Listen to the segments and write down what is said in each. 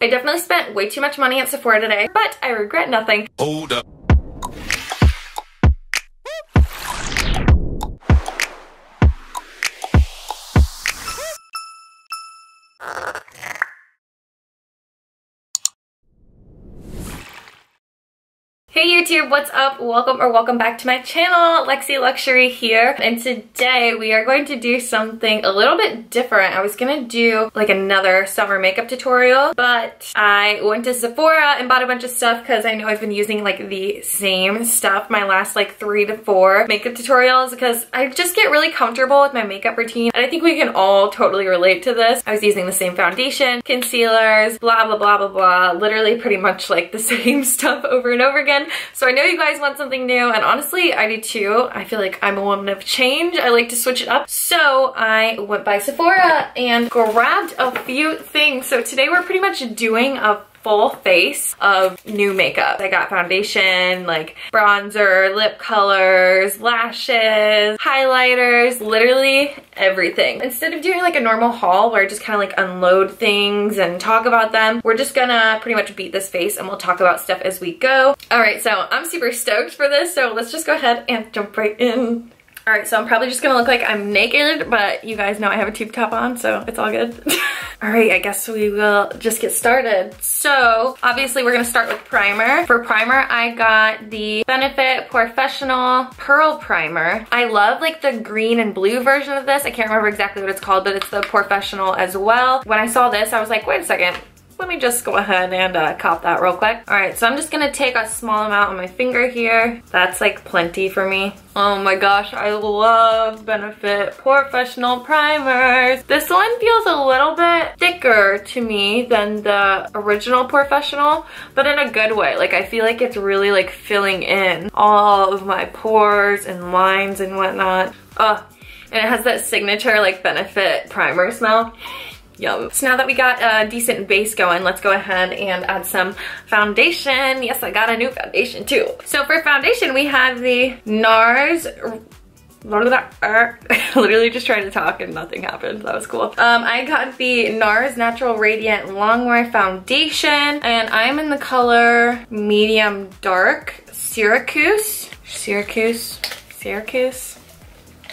I definitely spent way too much money at Sephora today, but I regret nothing. Hold up. Hey YouTube, what's up? Welcome back to my channel. Lexi Luxury here, and today we are going to do something a little bit different. I was gonna do like another summer makeup tutorial, but I went to Sephora and bought a bunch of stuff because I know I've been using like the same stuff my last like 3 to 4 makeup tutorials because I just get really comfortable with my makeup routine, and I think we can all totally relate to this. I was using the same foundation, concealers, blah blah blah blah blah, literally pretty much like the same stuff over and over again. So I know you guys want something new, and honestly I do too. I feel like I'm a woman of change. I like to switch it up. So I went by Sephora and grabbed a few things. So today we're pretty much doing a full face of new makeup. I got foundation, like bronzer, lip colors, lashes, highlighters, literally everything. Instead of doing like a normal haul where I just kind of like unload things and talk about them, we're just gonna pretty much beat this face and we'll talk about stuff as we go. Alright, so I'm super stoked for this, so let's just go ahead and jump right in. Alright, so I'm probably just gonna look like I'm naked, but you guys know I have a tube top on, so it's all good. Alright, I guess we will just get started. So, obviously we're gonna start with primer. For primer, I got the Benefit Professional Pearl Primer. I love like the green and blue version of this. I can't remember exactly what it's called, but it's the Professional as well. When I saw this, I was like, wait a second. Let me just go ahead and cop that real quick. All right, so I'm just gonna take a small amount on my finger here. That's like plenty for me. Oh my gosh, I love Benefit Professional primers. This one feels a little bit thicker to me than the original Professional, but in a good way. Like I feel like it's really like filling in all of my pores and lines and whatnot. And it has that signature like Benefit primer smell. Yum. So now that we got a decent base going, let's go ahead and add some foundation. Yes, I got a new foundation too. So for foundation, we have the NARS. Literally just tried to talk and nothing happened. That was cool. I got the NARS Natural Radiant Longwear Foundation, and I'm in the color Medium Dark Syracuse.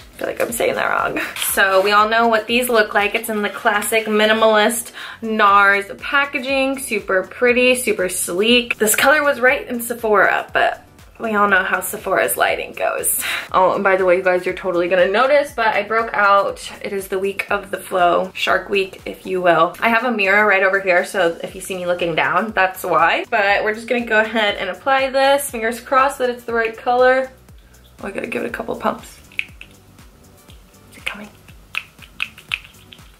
I feel like I'm saying that wrong. So we all know what these look like. It's in the classic minimalist NARS packaging. Super pretty, super sleek. This color was right in Sephora, but we all know how Sephora's lighting goes. Oh, and by the way, you guys are totally gonna notice, but I broke out. It is the week of the flow, Shark Week, if you will. I have a mirror right over here, so if you see me looking down, that's why. But we're just gonna go ahead and apply this. Fingers crossed that it's the right color. Oh, I gotta give it a couple pumps.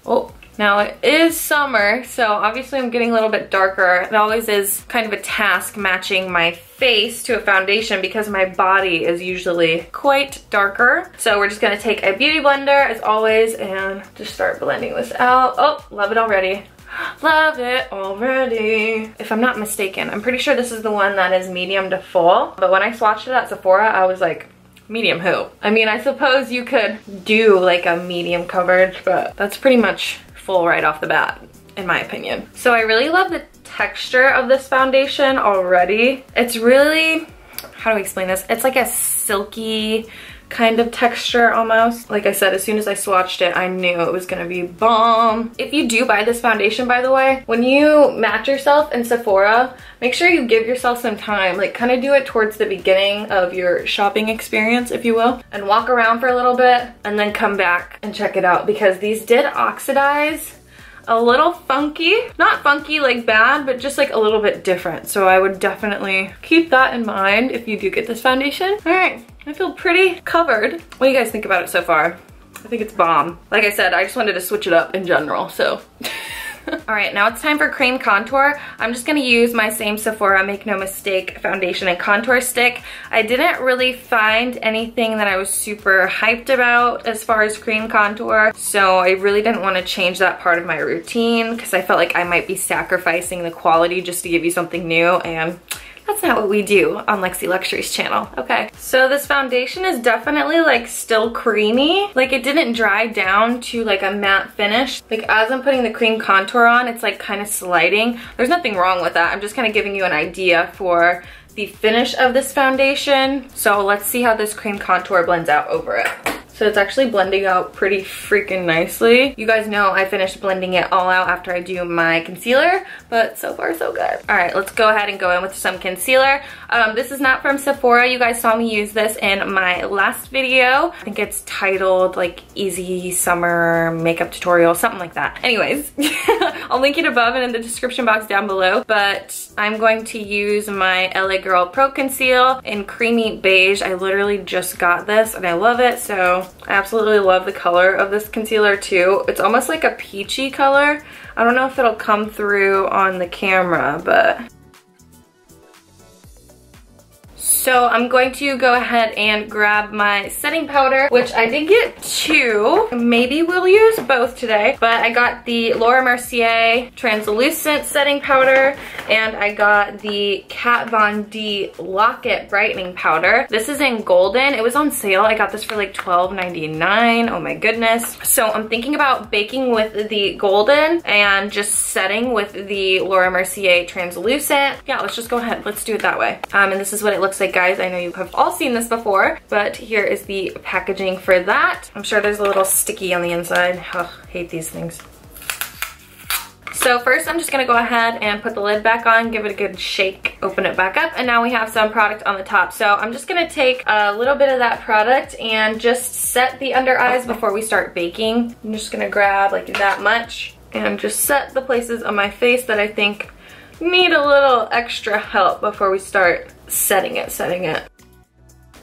Oh, now it is summer, so obviously I'm getting a little bit darker. It always is kind of a task matching my face to a foundation because my body is usually quite darker. So we're just gonna take a beauty blender as always and just start blending this out. Oh, love it already. Love it already. If I'm not mistaken, I'm pretty sure this is the one that is medium to full. But when I swatched it at Sephora, I was like, medium who? I mean, I suppose you could do like a medium coverage, but that's pretty much full right off the bat, in my opinion. So I really love the texture of this foundation already. It's really, how do I explain this? It's like a silky kind of texture almost. Like I said, as soon as I swatched it, I knew it was gonna be bomb. If you do buy this foundation, by the way, when you match yourself in Sephora, make sure you give yourself some time, like kind of do it towards the beginning of your shopping experience, if you will, and walk around for a little bit and then come back and check it out because these did oxidize a little funky. Not funky like bad, but just like a little bit different. So I would definitely keep that in mind if you do get this foundation. All right, I feel pretty covered. What do you guys think about it so far? I think it's bomb. Like I said, I just wanted to switch it up in general, so. All right, now it's time for Creme Contour. I'm just gonna use my same Sephora Make No Mistake foundation and contour stick. I didn't really find anything that I was super hyped about as far as Creme Contour, so I really didn't want to change that part of my routine because I felt like I might be sacrificing the quality just to give you something new, and That's not what we do on Lexi Luxury's channel. Okay, so this foundation is definitely like still creamy. Like it didn't dry down to like a matte finish. Like as I'm putting the cream contour on, it's like kind of sliding. There's nothing wrong with that. I'm just kind of giving you an idea for the finish of this foundation. So let's see how this cream contour blends out over it. So it's actually blending out pretty freaking nicely. You guys know I finished blending it all out after I do my concealer, but so far so good. All right, let's go ahead and go in with some concealer. This is not from Sephora. You guys saw me use this in my last video. I think it's titled like Easy Summer Makeup Tutorial, something like that. Anyways, I'll link it above and in the description box down below, but I'm going to use my LA Girl Pro Conceal in Creamy Beige. I literally just got this and I love it, so I absolutely love the color of this concealer too. It's almost like a peachy color. I don't know if it'll come through on the camera, but... So I'm going to go ahead and grab my setting powder, which I did get two. Maybe we'll use both today, but I got the Laura Mercier translucent setting powder and I got the Kat Von D Lock-It brightening powder. This is in golden. It was on sale. I got this for like $12.99. Oh my goodness. So I'm thinking about baking with the golden and just setting with the Laura Mercier translucent. Yeah, let's just go ahead. Let's do it that way. And this is what it looks like, guys. I know you have all seen this before, but here is the packaging for that. I'm sure there's a little sticky on the inside. Ugh, hate these things. So first I'm just gonna go ahead and put the lid back on, give it a good shake, open it back up, and now we have some product on the top. So I'm just gonna take a little bit of that product and just set the under eyes before we start baking. I'm just gonna grab like that much and just set the places on my face that I think need a little extra help before we start setting it.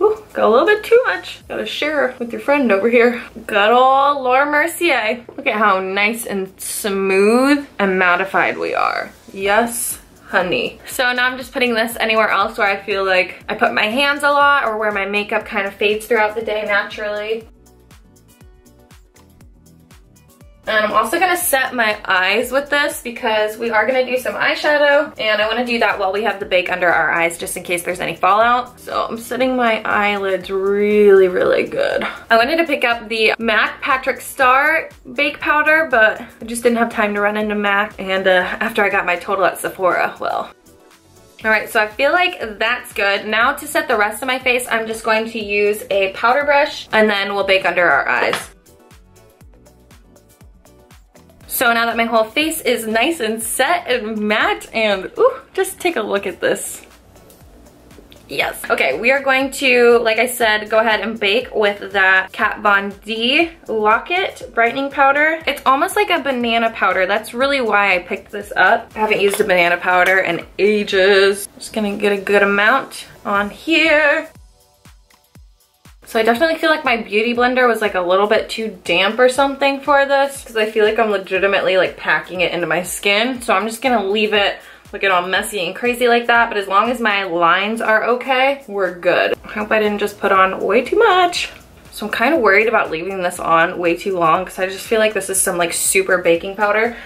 Ooh, got a little bit too much. Gotta share with your friend over here. Good old Laura Mercier. Look at how nice and smooth and mattified we are. Yes, honey. So now I'm just putting this anywhere else where I feel like I put my hands a lot or where my makeup kind of fades throughout the day naturally. And I'm also gonna set my eyes with this because we are gonna do some eyeshadow and I wanna do that while we have the bake under our eyes just in case there's any fallout. So I'm setting my eyelids really, really good. I wanted to pick up the MAC Patrick Star bake powder, but I just didn't have time to run into MAC. And after I got my total at Sephora, well. All right, so I feel like that's good. Now to set the rest of my face, I'm just going to use a powder brush and then we'll bake under our eyes. So now that my whole face is nice and set and matte and ooh, just take a look at this. Yes. Okay, we are going to, like I said, go ahead and bake with that Kat Von D Lock-It brightening powder. It's almost like a banana powder. That's really why I picked this up. I haven't used a banana powder in ages. Just gonna get a good amount on here. So I definitely feel like my beauty blender was like a little bit too damp or something for this because I feel like I'm legitimately like packing it into my skin. So I'm just gonna leave it looking all messy and crazy like that, but as long as my lines are okay, we're good. I hope I didn't just put on way too much. So I'm kind of worried about leaving this on way too long because I just feel like this is some like super baking powder.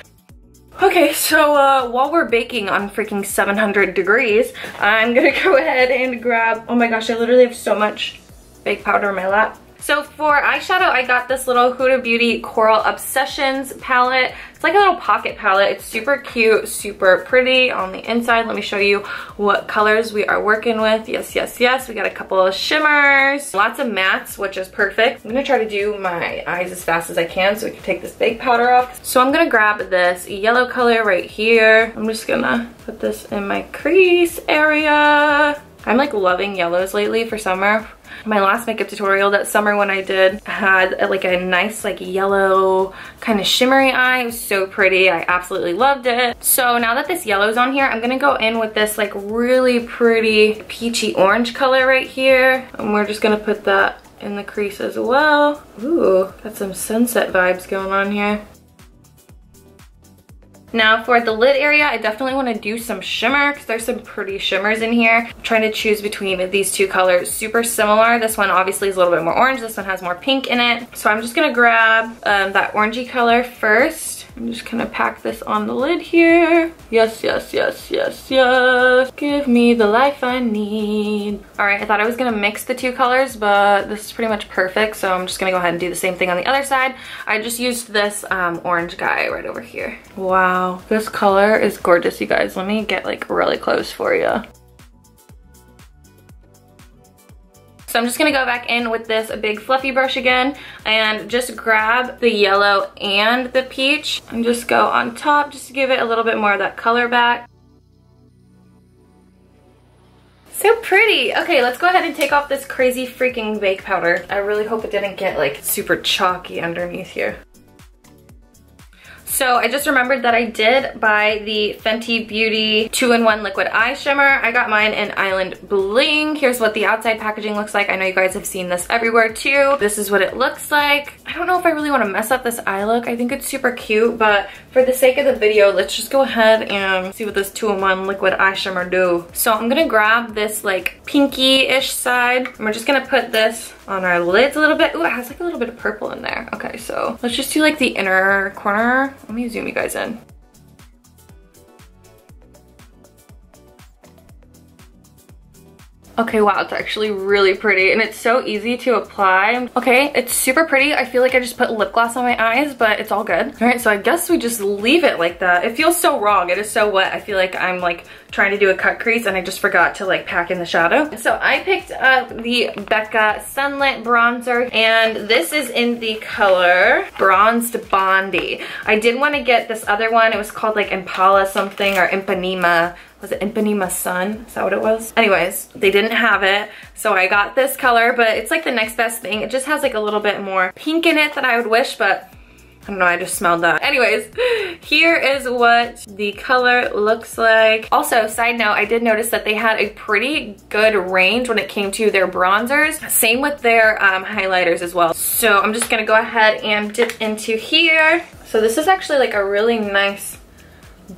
Okay, so while we're baking on freaking 700 degrees, I'm gonna go ahead and grab, oh my gosh, I literally have so much bake powder in my lap. So for eyeshadow, I got this little Huda Beauty Coral Obsessions palette. It's like a little pocket palette. It's super cute, super pretty on the inside. Let me show you what colors we are working with. Yes, yes, yes. We got a couple of shimmers, lots of mattes, which is perfect. I'm gonna try to do my eyes as fast as I can so we can take this bake powder off. So I'm gonna grab this yellow color right here. I'm just gonna put this in my crease area. I'm like loving yellows lately for summer. My last makeup tutorial that summer when I did had like a nice like yellow kind of shimmery eye. It was so pretty. I absolutely loved it. So now that this yellow's on here, I'm gonna go in with this like really pretty peachy orange color right here. And we're just gonna put that in the crease as well. Ooh, got some sunset vibes going on here. Now for the lid area, I definitely want to do some shimmer because there's some pretty shimmers in here. I'm trying to choose between these two colors, super similar. This one obviously is a little bit more orange. This one has more pink in it. So I'm just gonna grab that orangey color first I'm just gonna pack this on the lid here. Yes, yes, yes, yes, yes. Give me the life I need. All right, I thought I was gonna mix the two colors, but this is pretty much perfect. So I'm just gonna go ahead and do the same thing on the other side. I just used this orange guy right over here. Wow, this color is gorgeous, you guys. Let me get like really close for you. So I'm just gonna go back in with this big fluffy brush again and just grab the yellow and the peach and just go on top just to give it a little bit more of that color back. So pretty. Okay, let's go ahead and take off this crazy freaking bake powder. I really hope it didn't get like super chalky underneath here. So I just remembered that I did buy the Fenty Beauty 2-in-1 liquid eye shimmer. I got mine in Island Bling. Here's what the outside packaging looks like. I know you guys have seen this everywhere too. This is what it looks like. I don't know if I really want to mess up this eye look. I think it's super cute, but for the sake of the video, let's just go ahead and see what this 2-in-1 liquid eye shimmer do. So I'm gonna grab this like pinky-ish side, and we're just gonna put this on our lids a little bit. Ooh, it has like a little bit of purple in there. Okay, so let's just do like the inner corner. Let me zoom you guys in. Okay, wow, it's actually really pretty and it's so easy to apply. Okay, it's super pretty. I feel like I just put lip gloss on my eyes, but it's all good. All right, so I guess we just leave it like that. It feels so wrong. It is so wet. I feel like I'm like trying to do a cut crease and I just forgot to like pack in the shadow. So I picked up the Becca Sunlit Bronzer and this is in the color Bronzed Bondi. I did want to get this other one. It was called like Impala something or Ipanema. Was it Ipanema Sun? Is that what it was? Anyways, they didn't have it, so I got this color, but it's like the next best thing. It just has like a little bit more pink in it than I would wish, but I don't know, I just smelled that. Anyways, here is what the color looks like. Also, side note, I did notice that they had a pretty good range when it came to their bronzers. Same with their highlighters as well. So I'm just gonna go ahead and dip into here. So this is actually like a really nice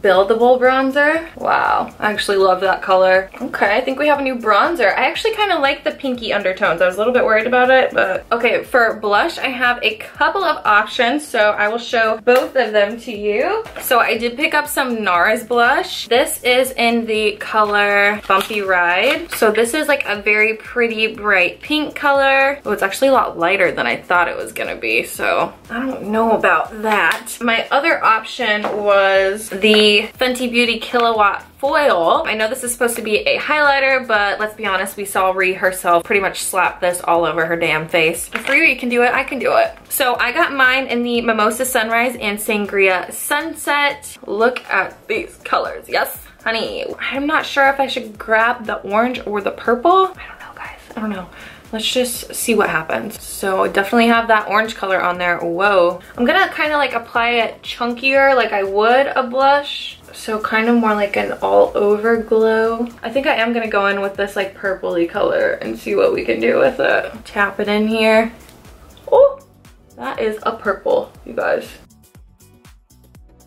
buildable bronzer. Wow, I actually love that color. Okay, I think we have a new bronzer. I actually kind of like the pinky undertones. I was a little bit worried about it, but okay. For blush, I have a couple of options, so I will show both of them to you. So I did pick up some NARS blush. This is in the color Bumpy Ride. So this is like a very pretty bright pink color. Oh, it's actually a lot lighter than I thought it was gonna be, so I don't know about that. My other option was the Fenty Beauty Kilowatt Foil. I know this is supposed to be a highlighter, but let's be honest, we saw Ree herself pretty much slap this all over her damn face. If Ree can do it, I can do it. So I got mine in the Mimosa Sunrise and Sangria Sunset. Look at these colors. Yes, honey. I'm not sure if I should grab the orange or the purple. I don't know, guys. I don't know. Let's just see what happens. So I definitely have that orange color on there. Whoa. I'm gonna kind of like apply it chunkier like I would a blush. So kind of more like an all over glow. I think I am gonna go in with this like purpley color and see what we can do with it. Tap it in here. Oh, that is a purple, you guys.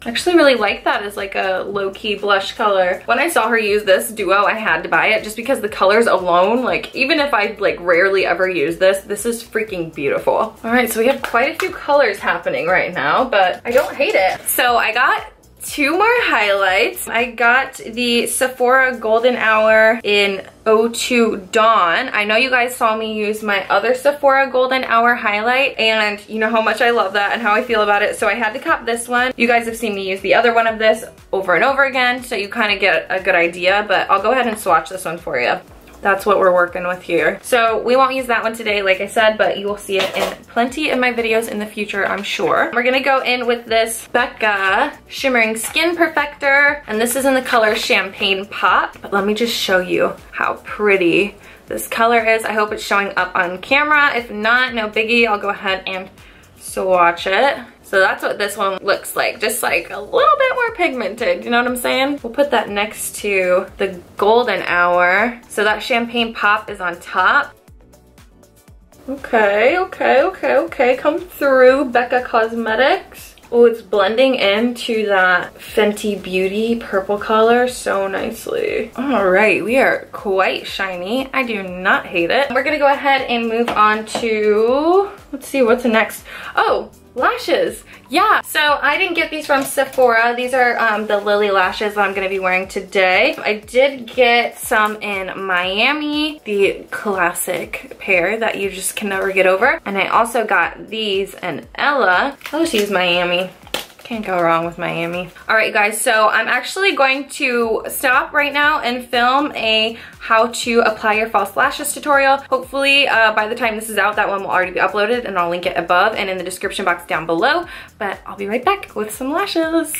I actually really like that as like a low-key blush color. When I saw her use this duo, I had to buy it just because the colors alone, like even if I like rarely ever use this, this is freaking beautiful. All right, so we have quite a few colors happening right now, but I don't hate it. So I got two more highlights. I got the Sephora Golden Hour in 02 Dawn. I know you guys saw me use my other Sephora Golden Hour highlight and you know how much I love that and how I feel about it, so I had to cop this one. You guys have seen me use the other one of this over and over again, so you kind of get a good idea, but I'll go ahead and swatch this one for you. That's what we're working with here. So we won't use that one today, like I said, but you will see it in plenty of my videos in the future, I'm sure. We're gonna go in with this Becca Shimmering Skin Perfector, and this is in the color Champagne Pop. But let me just show you how pretty this color is. I hope it's showing up on camera. If not, no biggie, I'll go ahead and swatch it. So that's what this one looks like, just like a little bit more pigmented, you know what I'm saying? We'll put that next to the Golden Hour. So that Champagne Pop is on top. Okay, okay, okay, okay, come through, Becca Cosmetics. Oh, it's blending into that Fenty Beauty purple color so nicely. All right, we are quite shiny. I do not hate it. We're gonna go ahead and move on to, let's see, what's next? Oh, lashes. Yeah, so I didn't get these from Sephora. These are the Lily lashes that I'm gonna be wearing today. I did get some in Miami, the classic pair that you just can never get over. And I also got these in Ella. I'll just use Miami. Can't go wrong with Miami. All right, guys, so I'm actually going to stop right now and film a how to apply your false lashes tutorial. Hopefully by the time this is out, that one will already be uploaded, and I'll link it above and in the description box down below. But I'll be right back with some lashes.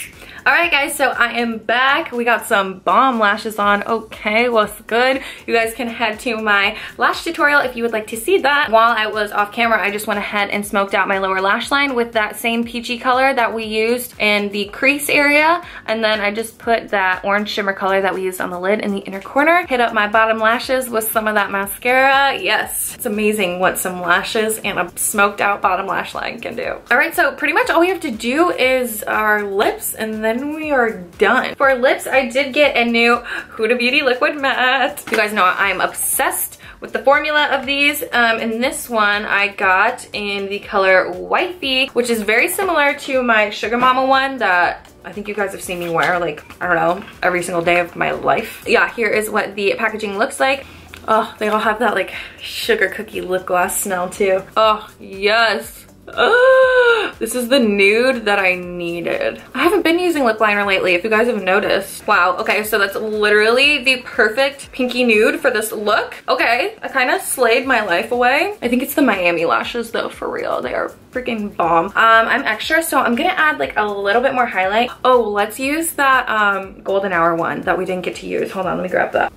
All right, guys, so I am back. We got some bomb lashes on. Okay, what's good? You guys can head to my lash tutorial if you would like to see that. While I was off camera, I just went ahead and smoked out my lower lash line with that same peachy color that we used in the crease area. And then I just put that orange shimmer color that we used on the lid in the inner corner. Hit up my bottom lashes with some of that mascara. Yes, it's amazing what some lashes and a smoked out bottom lash line can do. All right, so pretty much all we have to do is our lips, and then we are done. For lips, I did get a new Huda Beauty Liquid Matte. You guys know I'm obsessed with the formula of these. And this one I got in the color Wifey, which is very similar to my Sugar Mama one that I think you guys have seen me wear, like, I don't know, every single day of my life. Yeah, here is what the packaging looks like. Oh, they all have that like sugar cookie lip gloss smell too. Oh, yes. Oh, this is the nude that I needed. I haven't been using lip liner lately, if you guys have noticed. Wow, okay, so that's literally the perfect pinky nude for this look. Okay, I kind of slayed my life away. I think it's the Miami lashes though, for real. They are freaking bomb. I'm extra, so I'm gonna add like a little bit more highlight. Oh, let's use that golden hour one that we didn't get to use. Hold on, let me grab that.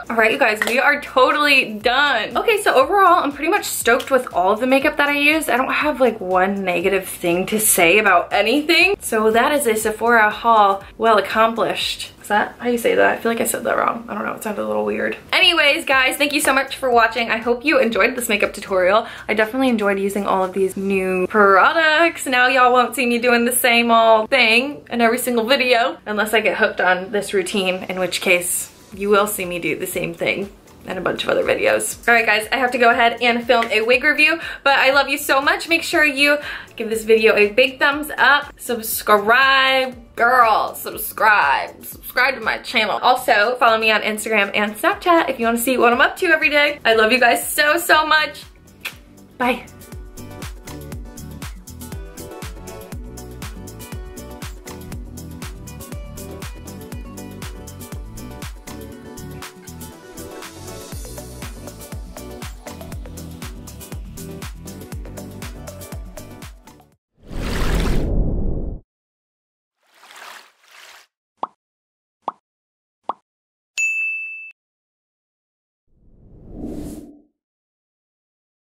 All right, you guys, we are totally done. Okay, so overall, I'm pretty much stoked with all of the makeup that I used. I don't have like one negative thing to say about anything. So that is a Sephora haul well accomplished. Is that how you say that? I feel like I said that wrong. I don't know, it sounded a little weird. Anyways, guys, thank you so much for watching. I hope you enjoyed this makeup tutorial. I definitely enjoyed using all of these new products. Now y'all won't see me doing the same old thing in every single video, unless I get hooked on this routine, in which case, you will see me do the same thing and a bunch of other videos. All right, guys, I have to go ahead and film a wig review, but I love you so much. Make sure you give this video a big thumbs up. Subscribe, girl, subscribe to my channel. Also, follow me on Instagram and Snapchat if you want to see what I'm up to every day. I love you guys so, so much. Bye.